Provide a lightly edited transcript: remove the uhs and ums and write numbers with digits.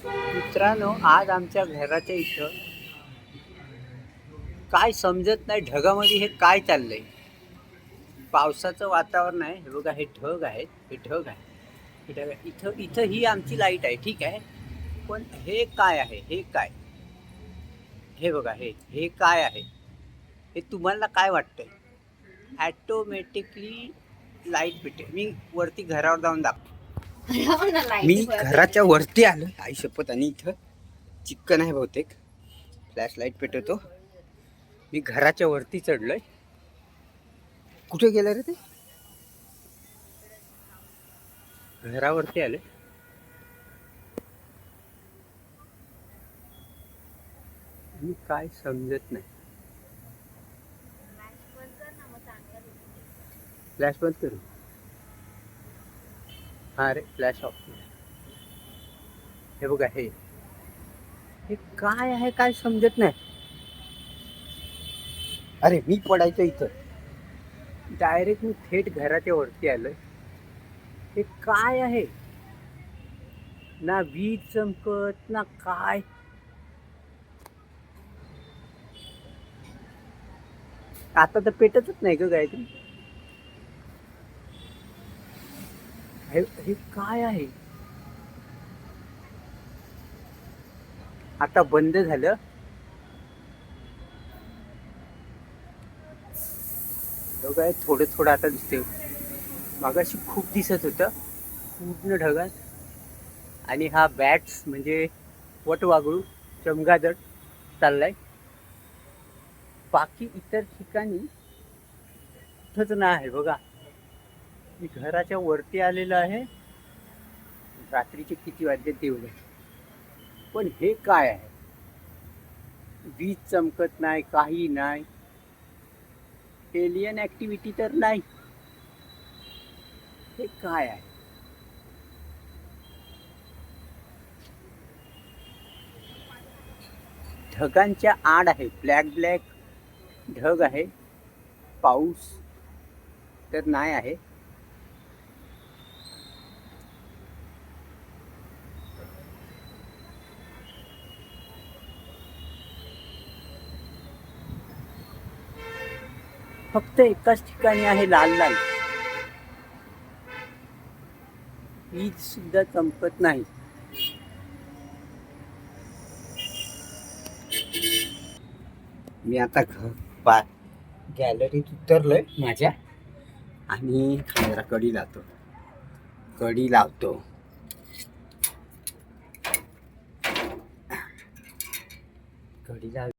मित्रांनो, आज आमच्या घराच्या इथं काय समजत नाही, ढगामध्ये हे काय चाललंय. पावसाचं वातावरण आहे. हे बघा, हे ढग आहेत, हे ढग आहे, हे ढग आहे. इथं इथं ही आमची लाईट आहे, ठीक आहे. पण हे काय आहे, हे काय, हे बघा, हे हे काय आहे, हे तुम्हाला काय वाटतंय? ॲटोमॅटिकली लाईट पेटे. मी वरती घरावर जाऊन दाखवतो. मी घराच्या वरती आलो, आई शपथ. आणि इथं चिक्कन आहे बहुतेक. Flash light पेटवतो. मी घराच्या वरती चढलोय. कुठे गेलं रे ते? घरावरती आले. मी काय समजत नाही. फ्लॅश बंद करू? हा रे, फ्लॅश ऑफ. हे बघा, हे हे काय आहे, काय समजत नाही. अरे, मी पडायचं इथं. डायरेक्ट मी थेट घराच्या वरती आलोय. हे काय आहे? ना वीज चमकत ना काय. आता तर पेटतच नाही ग गायत्री. हे काय आहे? आता बंद झालं. काय थोडं थोडं आता दिसते. मागाशी खूप दिसत होतं, पूर्ण ढगात. आणि हा बॅट्स म्हणजे वटवागळू, चमगादड चाललाय. बाकी इतर ठिकाणी कुठंच नाही आहे. बघा, मी घराच्या वरती आलेलो आहे. रात्रीचे किती वाजले तेवढे. पण हे काय आहे? वीज चमकत नाही, काही नाही. एलियन ऍक्टिव्हिटी तर नाही. हे काय आहे? ढगांच्या आड आहे, ब्लॅक ब्लॅक ढग आहे. पाऊस तर नाही आहे. फक्त एकाच ठिकाणी आहे लाल लाल. वीज सुद्धा चमकत नाही. मी आता गॅलरीत उतरलोय माझ्या. आणि जरा कडी लावतो, कडी लावतो. कडी लाव